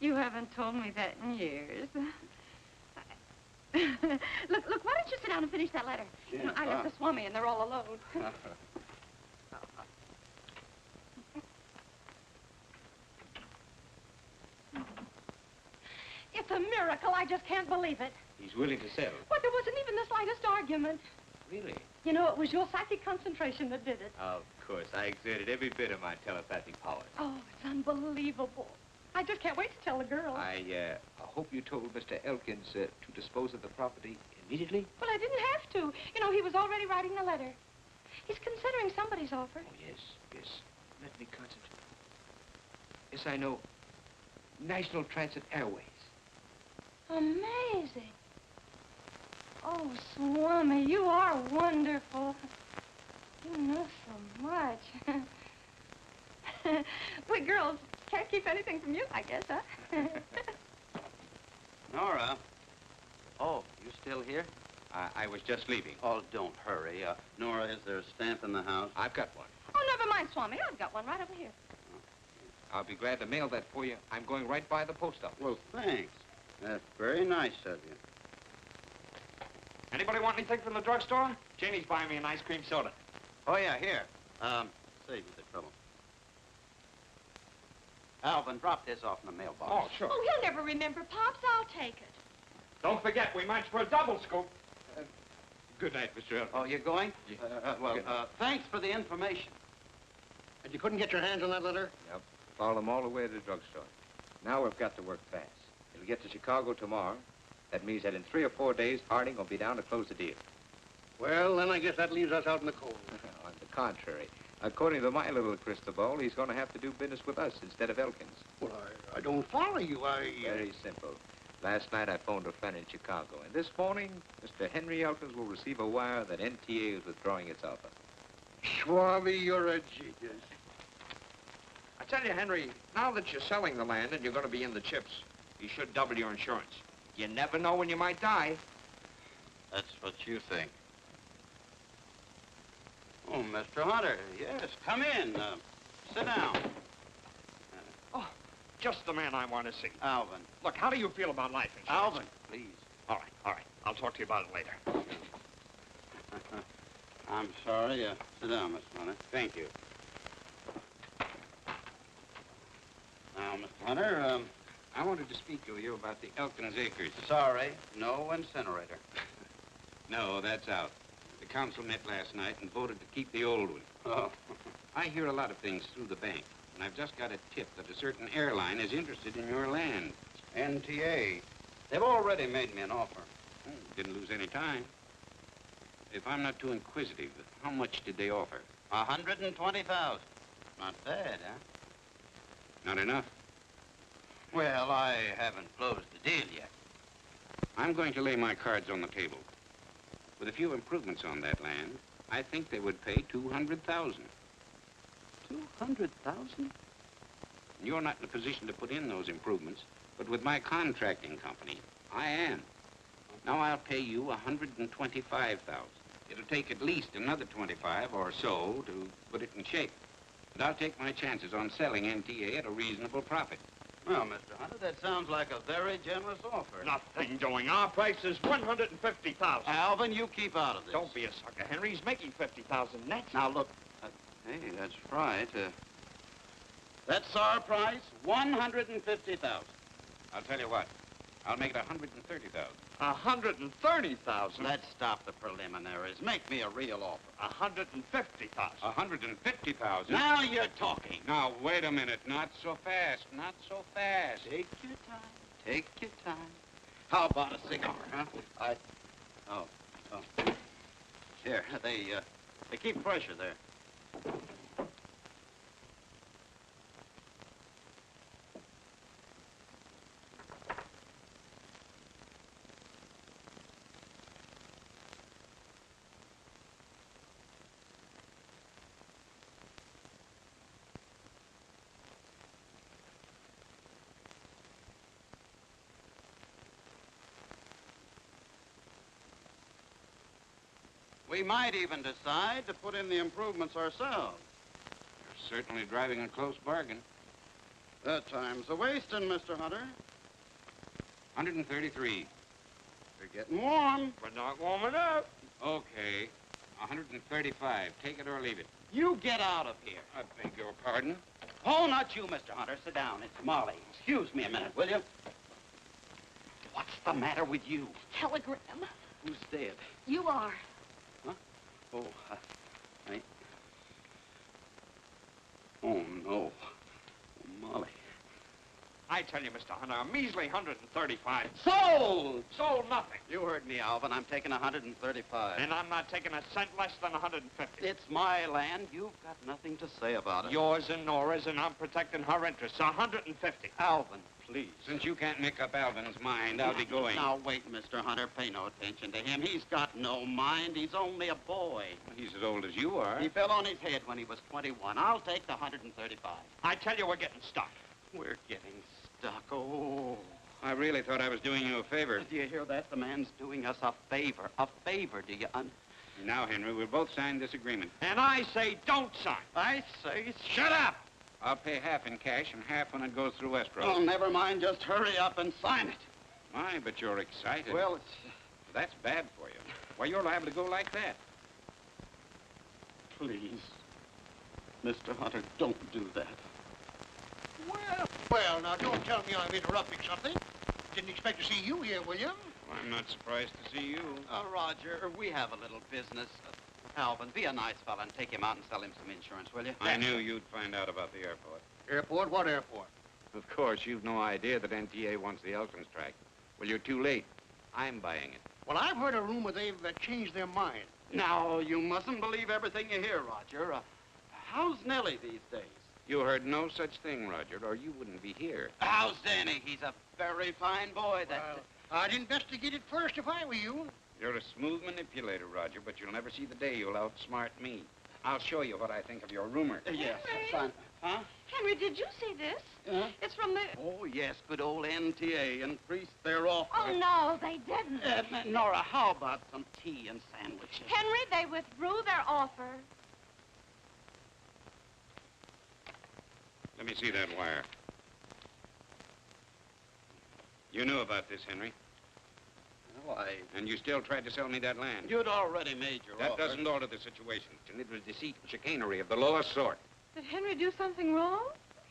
you haven't told me that in years. Look, why don't you sit down and finish that letter? Yeah. You know, I left the Swami and they're all alone. It's a miracle. I just can't believe it. He's willing to sell. But there wasn't even the slightest argument. Really? You know, it was your psychic concentration that did it. Of course. I exerted every bit of my telepathic powers. Oh, it's unbelievable. I just can't wait to tell the girl. I hope you told Mr. Elkins to dispose of the property immediately. Well, I didn't have to. You know, he was already writing the letter. He's considering somebody's offer. Oh, yes. Let me concentrate. Yes, I know. National Transit Airways. Amazing. Oh, Swami, you are wonderful. You know so much. We girls can't keep anything from you, I guess, huh? Nora. Oh, you still here? I was just leaving. Oh, don't hurry. Nora, is there a stamp in the house? I've got one. Oh, never mind, Swami. I've got one right over here. I'll be glad to mail that for you. I'm going right by the post office. Well, thanks. That's very nice of you. Anybody want anything from the drugstore? Janie's buying me an ice cream soda. Oh, yeah, here. Save you the trouble. Alvin, drop this off in the mailbox. Oh, sure. Oh, he'll never remember, Pops. I'll take it. Don't forget, we match for a double scoop. Good night, Mr. Elkins. Oh, you're going? Yeah. Thanks for the information. And you couldn't get your hands on that letter? Yep. Followed them all the way to the drugstore. Now we've got to work fast. It'll get to Chicago tomorrow. That means that in 3 or 4 days, Harding will be down to close the deal. Well, then I guess that leaves us out in the cold. On the contrary, according to my little crystal ball, he's going to have to do business with us instead of Elkins. Well, I don't follow you. Very simple. Last night I phoned a friend in Chicago, and this morning, Mr. Henry Elkins will receive a wire that NTA is withdrawing its offer. Swami, you're a genius. I tell you, Henry, now that you're selling the land and you're going to be in the chips, you should double your insurance. You never know when you might die. That's what you think. Oh, Mr. Hunter, yes, come in. Sit down. Oh, just the man I want to see. Alvin. Look, how do you feel about life insurance? Alvin, please. All right. I'll talk to you about it later. I'm sorry. Sit down, Mr. Hunter. Thank you. Now, Mr. Hunter, I wanted to speak to you about the Elkins acres. sorry, no incinerator. No, that's out. The council met last night and voted to keep the old one. Oh. I hear a lot of things through the bank, and I've just got a tip that a certain airline is interested in your land. NTA. They've already made me an offer. Didn't lose any time. If I'm not too inquisitive, how much did they offer? 120,000. Not bad, huh? Not enough. Well, I haven't closed the deal yet. I'm going to lay my cards on the table. With a few improvements on that land, I think they would pay 200,000. 200,000? You're not in a position to put in those improvements, but with my contracting company, I am. Now I'll pay you 125,000. It'll take at least another 25 or so to put it in shape. And I'll take my chances on selling NTA at a reasonable profit. Well, Mr. Hunter, that sounds like a very generous offer. Nothing doing. Our price is 150,000. Alvin, you keep out of this. Don't be a sucker, Henry. He's making 50,000 net. Now, look. Hey, that's right. That's our price, 150,000. I'll tell you what. I'll make it 130,000. 130,000. Let's stop the preliminaries. Make me a real offer. 150,000. 150,000? Now you're talking. Now, wait a minute. Not so fast. Not so fast. Take your time. Take your time. How about a cigar, huh? Oh. Here, they keep pressure there. We might even decide to put in the improvements ourselves. You're certainly driving a close bargain. That time's a wasting, Mr. Hunter. 133. You're getting warm. We're not warming up. Okay. 135. Take it or leave it. You get out of here. I beg your pardon? Oh, not you, Mr. Hunter. Sit down. It's Molly. Excuse me a minute, will you? What's the matter with you? Telegram. Who's dead? You are. Oh, Oh, no. Oh, Molly. I tell you, Mr. Hunter, a measly 135. Sold! Sold nothing. You heard me, Alvin. I'm taking 135. And I'm not taking a cent less than 150. It's my land. You've got nothing to say about it. Yours and Nora's, and I'm protecting her interests. 150. Alvin, please. Since you can't make up Alvin's mind, I'll be going. Now, wait, Mr. Hunter. Pay no attention to him. He's got no mind. He's only a boy. He's as old as you are. He fell on his head when he was 21. I'll take the 135. I tell you, we're getting stuck. We're getting stuck. Oh. I really thought I was doing you a favor. Do you hear that? The man's doing us a favor. A favor, do you Now, Henry, we'll both sign this agreement. And I say don't sign. I say... Shut up! I'll pay half in cash and half when it goes through escrow. Oh, never mind. Just hurry up and sign it. My, but you're excited. Well, it's... That's bad for you. Why, you're liable to go like that. Please. Mr. Hunter, don't do that. Well, now, don't tell me I'm interrupting something. Didn't expect to see you here, William. Well, I'm not surprised to see you. Roger, we have a little business. Alvin, be a nice fella and take him out and sell him some insurance, will you? I knew you'd find out about the airport. Airport? What airport? Of course, you've no idea that NTA wants the Elkins tract. Well, you're too late. I'm buying it. Well, I've heard a rumor they've changed their mind. Now, you mustn't believe everything you hear, Roger. How's Nellie these days? You heard no such thing, Roger, or you wouldn't be here. How's Danny? He's a very fine boy. Well, I'd investigate it first if I were you. You're a smooth manipulator, Roger, but you'll never see the day you'll outsmart me. I'll show you what I think of your rumor. Yes, Henry? fine. Huh? Henry, did you see this? It's from the... Oh, yes, good old NTA increased their offer. Oh, no, they didn't. Nora, how about some tea and sandwiches? Henry, they withdrew their offer. Let me see that wire. You knew about this, Henry. Well, And you still tried to sell me that land. You'd already made your That offer. doesn't alter the situation. It was deceit and chicanery of the lowest sort. Did Henry do something wrong?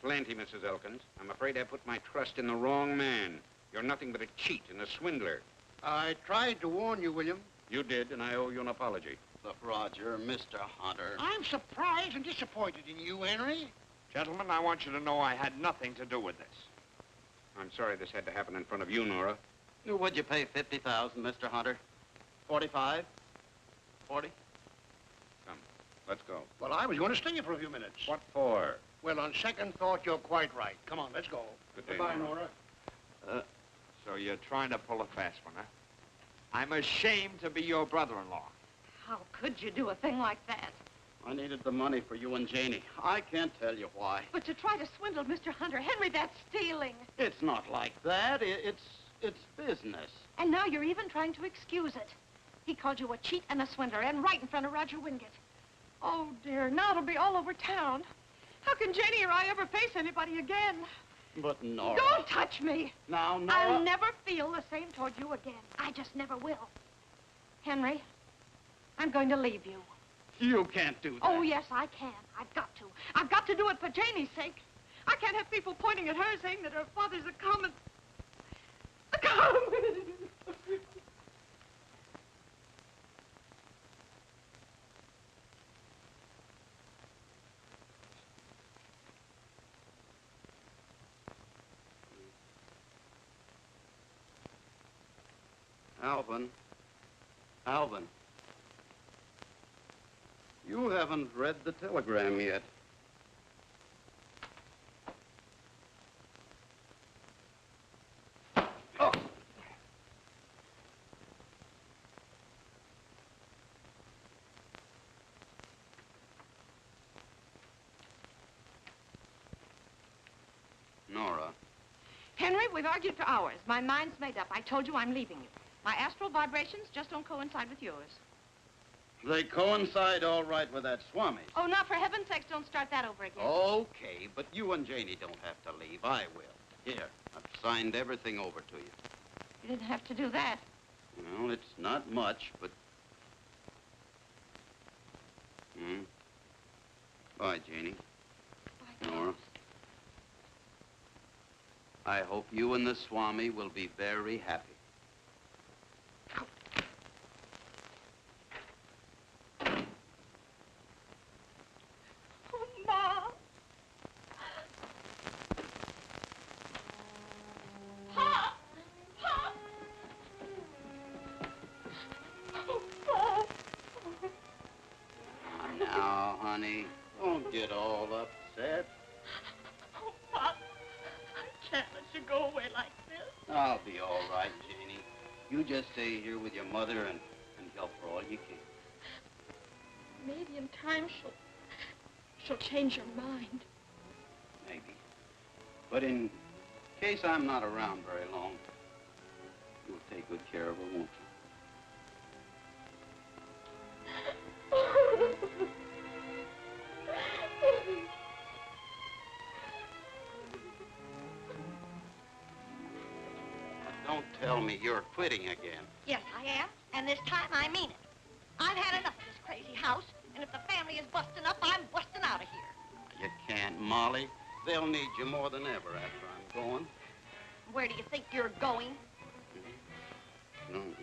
Plenty, Mrs. Elkins. I'm afraid I put my trust in the wrong man. You're nothing but a cheat and a swindler. I tried to warn you, William. You did, and I owe you an apology. Look, Roger, Mr. Hunter. I'm surprised and disappointed in you, Henry. Gentlemen, I want you to know I had nothing to do with this. I'm sorry this had to happen in front of you, Nora. Would you pay $50,000, Mr. Hunter? 45? 40? Come, let's go. Well, I was going to stay here for a few minutes. What for? Well, on second thought, you're quite right. Come on, let's go. Good day, Goodbye, Nora. Nora. So you're trying to pull a fast one, huh? I'm ashamed to be your brother-in-law. How could you do a thing like that? I needed the money for you and Janie. I can't tell you why. But to try to swindle Mr. Hunter, Henry, that's stealing. It's not like that. It's business. And now you're even trying to excuse it. He called you a cheat and a swindler, and right in front of Roger Wingate. Oh, dear, now it'll be all over town. How can Janie or I ever face anybody again? But Nora... Don't touch me. Now, Nora... I'll never feel the same toward you again. I just never will. Henry, I'm going to leave you. You can't do that. Oh, yes, I can. I've got to. I've got to do it for Janie's sake. I can't have people pointing at her saying that her father's a common... Alvin. You haven't read the telegram yet. Oh. Nora. Henry, we've argued for hours. My mind's made up. I told you I'm leaving you. My astral vibrations just don't coincide with yours. They coincide all right with that swami. Oh, now, for heaven's sakes, don't start that over again. Okay, but you and Janie don't have to leave. I will. Here, I've signed everything over to you. You didn't have to do that. Well, it's not much, but... Bye, Janie. Bye, Nora. I hope you and the swami will be very happy. Oh, Ma. honey, don't get all upset. Oh, Pop, I can't let you go away like this. I'll be all right, Janie. You just stay here with your mother and help her all you can. Maybe in time she'll change her mind. Maybe. But in case I'm not around very long, you'll take good care of her, won't you? Don't tell me you're quitting again. Yes, I am, and this time I mean it. I've had enough of this crazy house, and if the family is busting up, I'm busting out of here. You can't, Molly. They'll need you more than ever after I'm going. Where do you think you're going?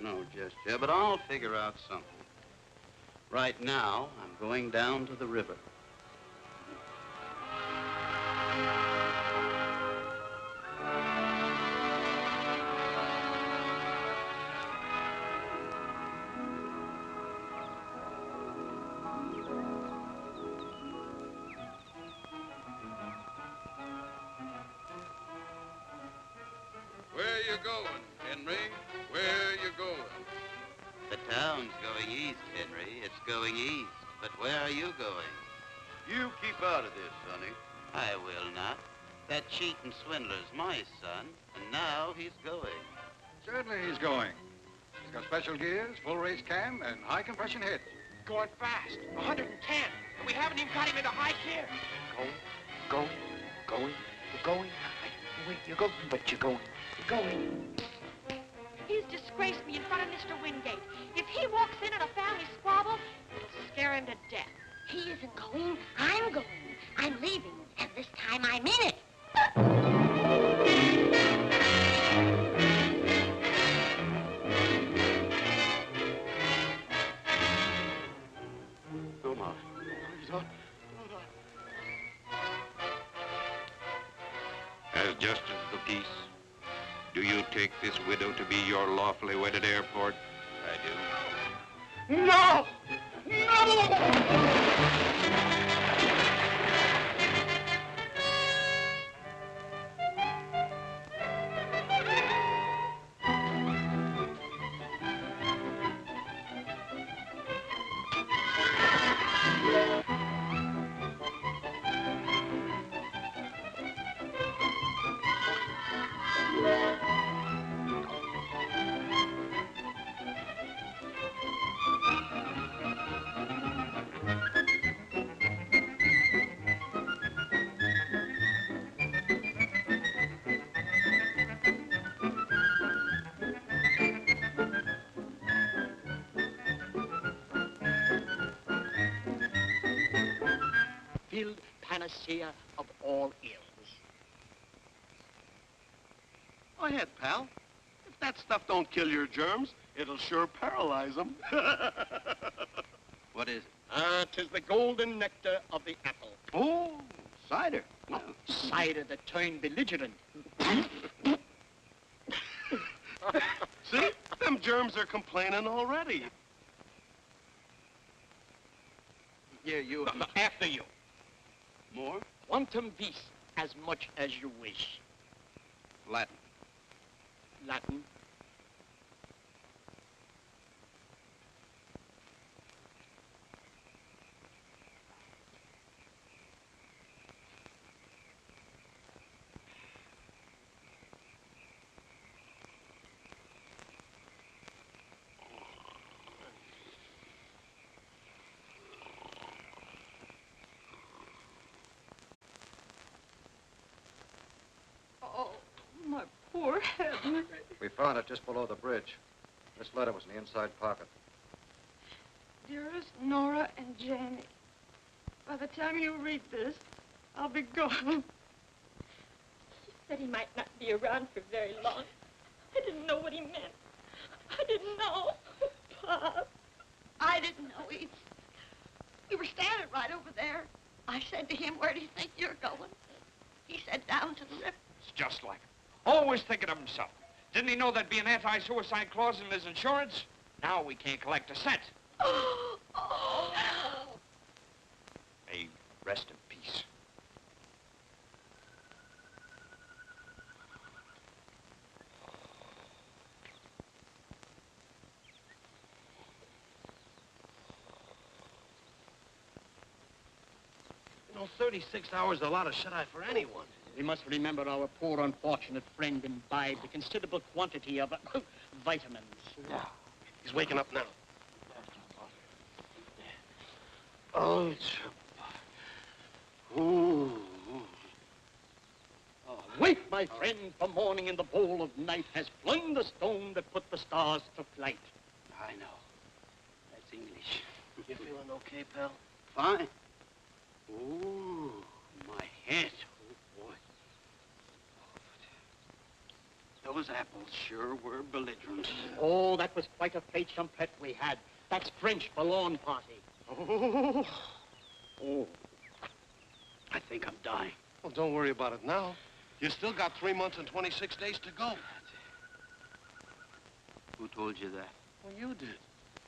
No, just yet, but I'll figure out something. Right now, I'm going down to the river. Where you going, Henry? Where you going? The town's going east, Henry. It's going east. But where are you going? You keep out of this, sonny. I will not. That cheating swindler's my son, and now he's going. Certainly he's going. He's got special gears, full race cam, and high compression head. Going fast, 110. And we haven't even got him into high gear. Going. You're going. Wait, you're going, but you're going. You're going. He's disgraced me in front of Mr. Wingate. If he walks in a family squabble, it'll scare him to death. He isn't going. I'm going. I'm leaving, and this time I mean it. Go, Molly. As justice of the peace, do you take this widow to be your lawfully wedded heir port? I do. No! Field panacea of all ills. Go ahead, pal. If that stuff don't kill your germs, it'll sure paralyze them. What is it? 'Tis the golden nectar of the apple. Oh, cider. Well, Cider that turned belligerent. see? Them germs are complaining already. Here, you. After you. More? Quantum vis, as much as you wish. Latin. Latin. Oh, my poor Henry. We found it just below the bridge. This letter was in the inside pocket. Dearest Nora and Janie, by the time you read this, I'll be gone. He said he might not be around for very long. I didn't know what he meant. I didn't know. Pop. I didn't know either. We were standing right over there. I said to him, where do you think you're going? He said, down to the river. It's just like him. Always thinking of himself. Didn't he know there'd be an anti-suicide clause in his insurance? Now we can't collect a cent. Rest in peace. You know, 36 hours is a lot of shut-eye for anyone. We must remember our poor unfortunate friend imbibed a considerable quantity of vitamins. Yeah. He's waking up now. Oh, ooh. Wake, my friend, for morning in the bowl of night has flung the stone that put the stars to flight. I know. That's English. You feeling okay, pal? Fine. Ooh, my head. Oh, boy. Those apples sure were belligerent. Oh, that was quite a fete champetre we had. That's French for lawn party. Oh. Oh. I think I'm dying. Well, don't worry about it now. You still got 3 months and 26 days to go. Who told you that? Well, you did.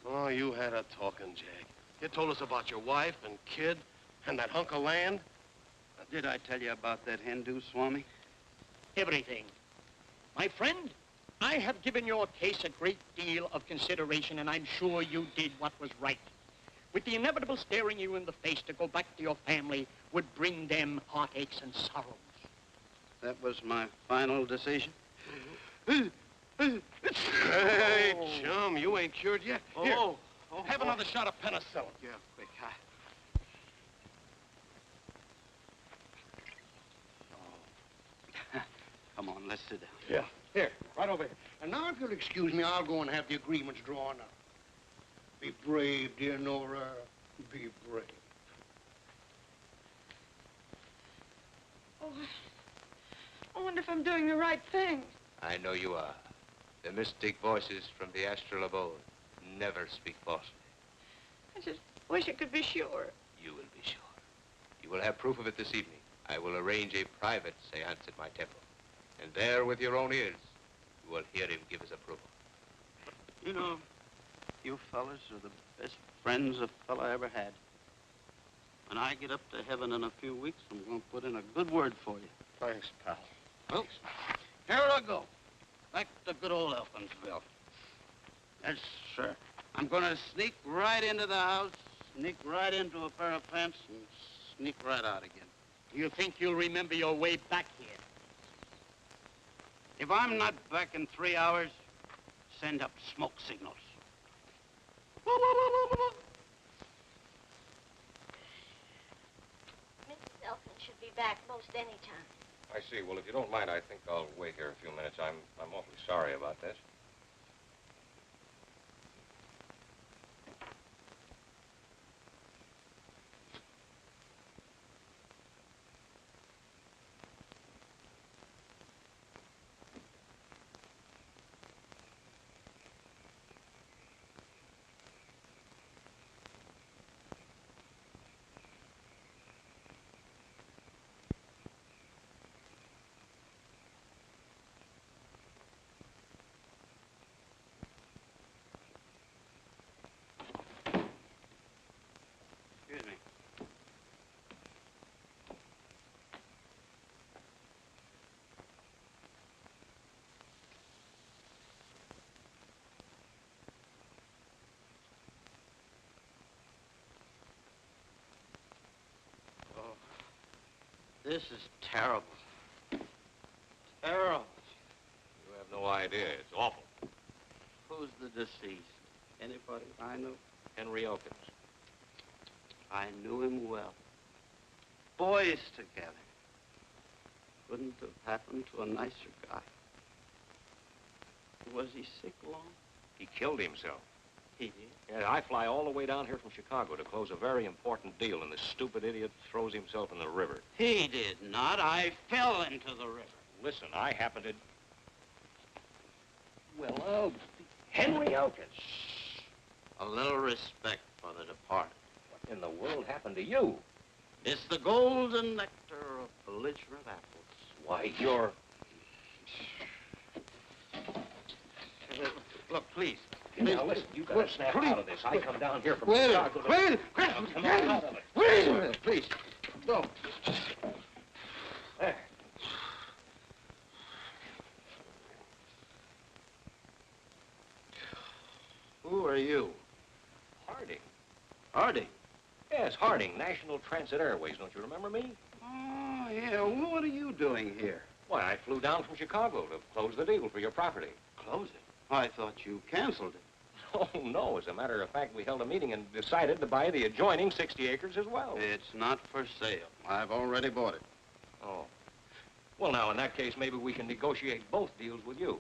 Oh, you had a talking, Jag. You told us about your wife and kid and that hunk of land. Did I tell you about that Hindu, Swami? Everything. My friend, I have given your case a great deal of consideration, and I'm sure you did what was right. With the inevitable staring you in the face to go back to your family would bring them heartaches and sorrows. That was my final decision? Hey, chum, you ain't cured yet. Here, have another shot of penicillin. Yeah, quick. Come on, let's sit down. Yeah. Here, right over here. And now, if you'll excuse me, I'll go and have the agreements drawn up. Be brave, dear Nora. Be brave. Oh, I wonder if I'm doing the right thing. I know you are. The mystic voices from the astral abode never speak falsely. I just wish I could be sure. You will be sure. You will have proof of it this evening. I will arrange a private seance at my temple. And there, with your own ears, you will hear him give his approval. You know, you fellas are the best friends a fella ever had. When I get up to heaven in a few weeks, I'm going to put in a good word for you. Thanks, pal. Well, here I go. Back to good old Elkinsville. Yes, sir. I'm going to sneak right into the house, sneak right into a pair of pants, and sneak right out again. You think you'll remember your way back here? If I'm not back in 3 hours, send up smoke signals. Mrs. Elkins should be back most any time. I see. Well, if you don't mind, I think I'll wait here a few minutes. I'm awfully sorry about this. Excuse me. Oh, this is terrible. Terrible. You have no idea. It's awful. Who's the deceased? Anybody I know? Henry Elkins. I knew him well. Boys together. Couldn't have happened to a nicer guy. Was he sick long? He killed himself. He did? Yeah, I fly all the way down here from Chicago to close a very important deal, and this stupid idiot throws himself in the river. He did not. I fell into the river. Listen, I happened to... Well, Henry Elkins. A little respect for the departed. What in the world happened to you? It's the golden nectar of belligerent apples. Why, you're... Look, please. Now, listen, you gotta snap out of this. I come down here from Wait a Chicago minute. to... Wait. Now, come on out of it. Wait a minute, please. Go. There. Who are you? Harding. Harding. Yes, Harding, National Transit Airways. Don't you remember me? Oh, yeah. Well, what are you doing here? Why, I flew down from Chicago to close the deal for your property. Close it? I thought you canceled it. Oh, no. As a matter of fact, we held a meeting and decided to buy the adjoining 60 acres as well. It's not for sale. I've already bought it. Oh. Well, now, in that case, maybe we can negotiate both deals with you.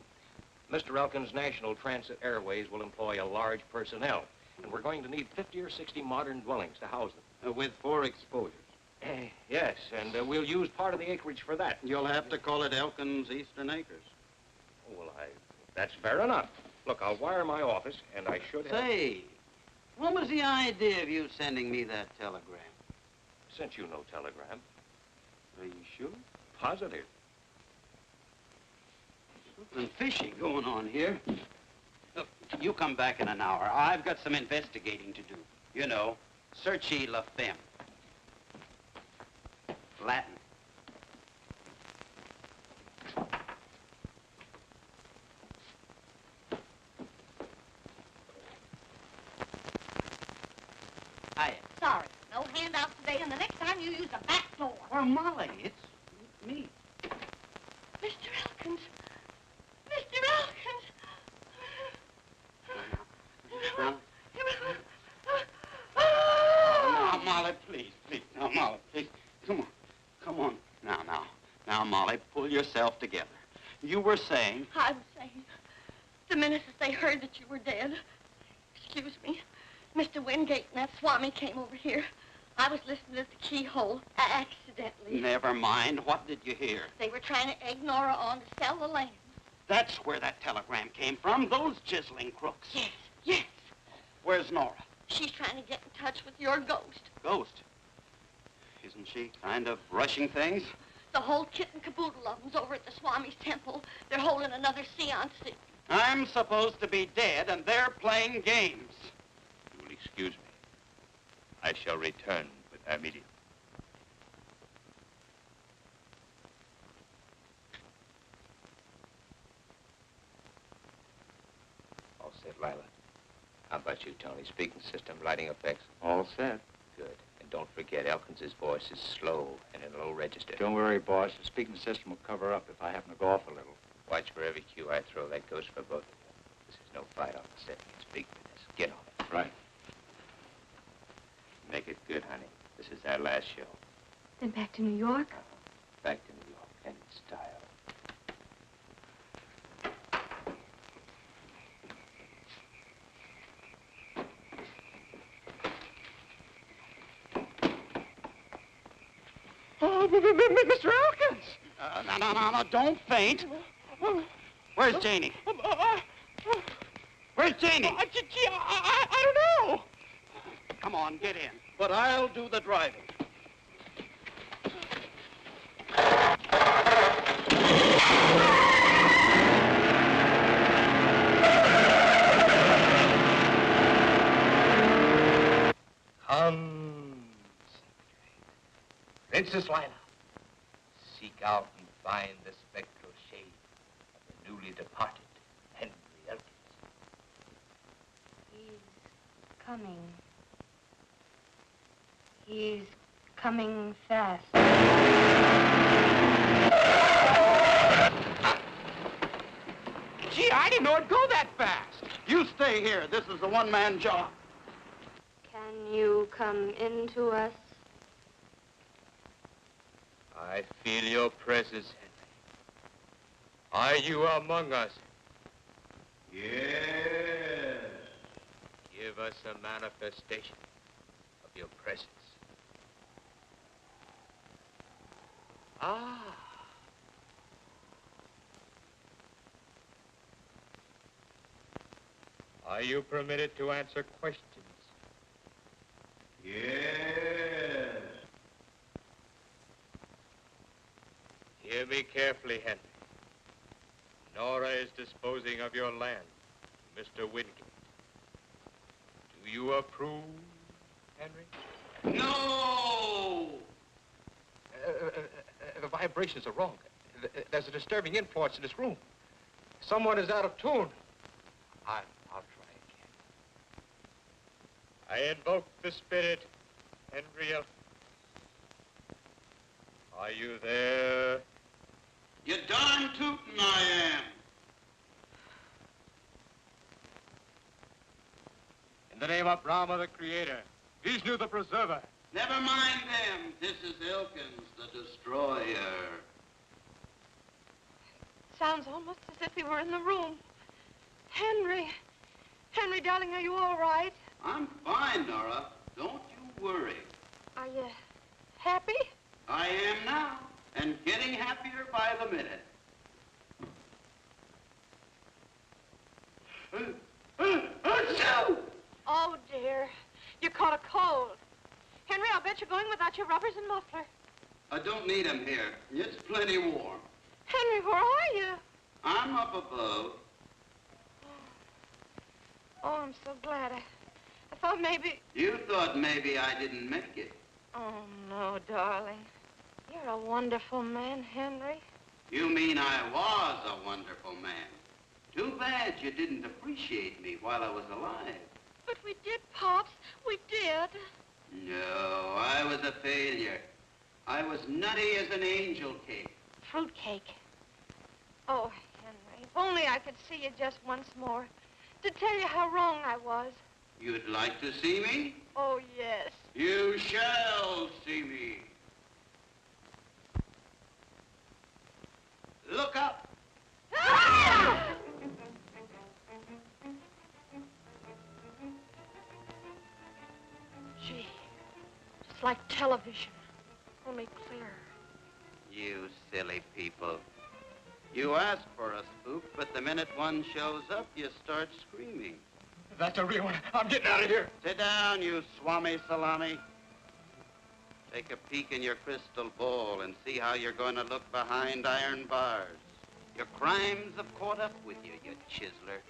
Mr. Elkins' National Transit Airways will employ a large personnel, and we're going to need 50 or 60 modern dwellings to house them. With 4 exposures. Yes, and we'll use part of the acreage for that. You'll have to call it Elkins Eastern Acres. Well, that's fair enough. Look, I'll wire my office, and I should have... Say, what was the idea of you sending me that telegram? Sent you no telegram. Are you sure? Positive. Something fishy going on here. Look, you come back in an hour. I've got some investigating to do. You know, searchy la femme. Latin. Hiya. Sorry, no handouts today, and the next time you use the back door. Well, Molly, it's me. Mr. Elkins. Mr. Elkins. Now, now, Molly, please, please. Now, Molly, please. Come on. Come on. Now, Molly, pull yourself together. You were saying... I was saying, the minute that they heard that you were dead, excuse me, Mr. Wingate and that swami came over here. I was listening at the keyhole, accidentally. Never mind. What did you hear? They were trying to egg Nora on to sell the land. That's where that telegram came from. Those chiseling crooks. Yes, yes. Where's Nora? She's trying to get in touch with your ghost. Ghost? Isn't she kind of rushing things? The whole kit and caboodle of them's over at the Swami's temple. They're holding another seance. I'm supposed to be dead, and they're playing games. You will excuse me. I shall return with immediate. All set, Lila. How about you, Tony? Speaking system, lighting effects? All set. Good. And don't forget, Elkins' voice is slow and in low register. Don't worry, boss. The speaking system will cover up if I happen to go off a little. Watch for every cue I throw. That goes for both of you. This is no fight on the set. It's big business. Get on it. Right. Make it good, honey. This is our last show. Then back to New York? Back to New York, and in style. Oh, Mr. Elkins! No, don't faint. Where's Janie? Where's Janie? Gee, I don't know. Come on, get in. But I'll do the driving. Princess Lila, seek out and find the spectral shade of the newly departed Henry Elkins. He's coming. He's coming fast. Gee, I didn't know it'd go that fast. You stay here. This is a one-man job. Can you come into us? I feel your presence, Henry. Are you among us? Yes. Give us a manifestation of your presence. Ah. Are you permitted to answer questions? Yes. Hear me carefully, Henry. Nora is disposing of your land to Mr. Wingate. Do you approve, Henry? No! vibrations are wrong. There's a disturbing influence in this room. Someone is out of tune. I'll try again. I invoke the spirit, Henry Elkins. Are you there? You darn tootin' I am. In the name of Brahma, the Creator, Vishnu, the Preserver. Never mind them. This is Elkins, the Destroyer. Sounds almost as if he were in the room. Henry. Henry, darling, are you all right? I'm fine, Nora. Don't you worry. Are you happy? I am now, and getting happier by the minute. Oh, dear. You caught a cold. Henry, I'll bet you're going without your rubbers and muffler. I don't need 'em here. It's plenty warm. Henry, where are you? I'm up above. Oh, I'm so glad. I thought maybe... You thought maybe I didn't make it. Oh, no, darling. You're a wonderful man, Henry. You mean I was a wonderful man. Too bad you didn't appreciate me while I was alive. But we did, Pops. We did. No, I was a failure. I was nutty as an angel cake. Fruitcake. Oh, Henry, if only I could see you just once more to tell you how wrong I was. You'd like to see me? Oh, yes. You shall see me. Look up. Ah! Gee, just like television, only clearer. You silly people. You ask for a spook, but the minute one shows up, you start screaming. That's a real one. I'm getting out of here. Sit down, you swami salami. Take a peek in your crystal ball and see how you're going to look behind iron bars. Your crimes have caught up with you, you chiseler.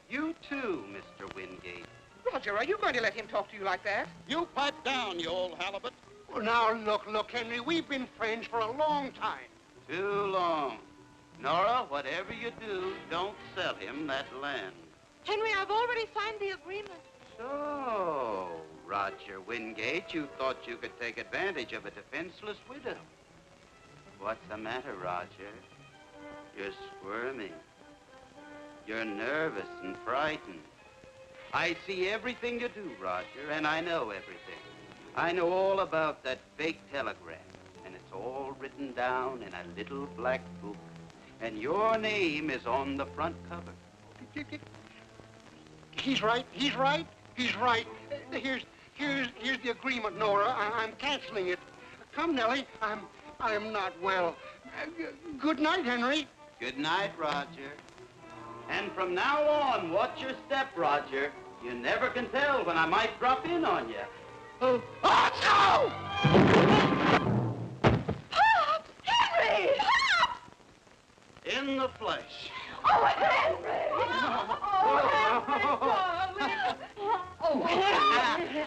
You too, Mr. Wingate. Roger, are you going to let him talk to you like that? You pipe down, you old halibut. Well, now, look, Henry, we've been friends for a long time. Too long. Nora, whatever you do, don't sell him that land. Henry, I've already signed the agreement. So, Roger Wingate, you thought you could take advantage of a defenseless widow. What's the matter, Roger? You're squirming. You're nervous and frightened. I see everything you do, Roger, and I know everything. I know all about that fake telegram, and it's all written down in a little black book. And your name is on the front cover. He's right. Here's the agreement, Nora. I'm canceling it. Come, Nellie. I'm not well. Good night, Henry. Good night, Roger. And from now on, watch your step, Roger. You never can tell when I might drop in on you. Oh, no! Pops! Henry! Pops! In the flesh. Oh, Henry! Oh, Henry, darling! Oh, Henry!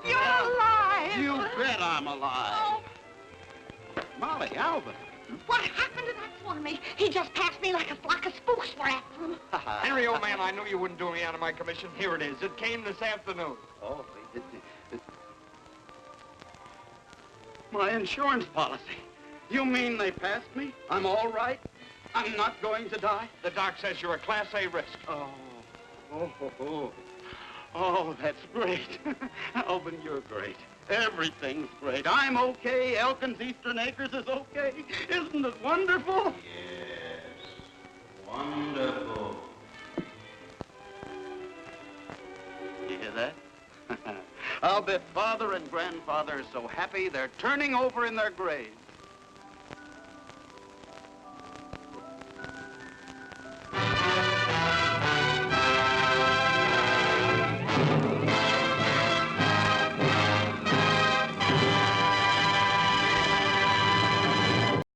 You're alive! You bet I'm alive. Oh. Molly, Alvin. What happened to that swami? He just passed me like a flock of spooks were after him. Henry, old man, I knew you wouldn't do me out of my commission. Here it is. It came this afternoon. Oh, my insurance policy. You mean they passed me? I'm all right? I'm not going to die? The doc says you're a Class A risk. Oh, that's great. Alvin, you're great. Everything's great. I'm okay. Elkins Eastern Acres is okay. Isn't it wonderful? Yes, wonderful. You hear that? I'll bet father and grandfather are so happy they're turning over in their graves.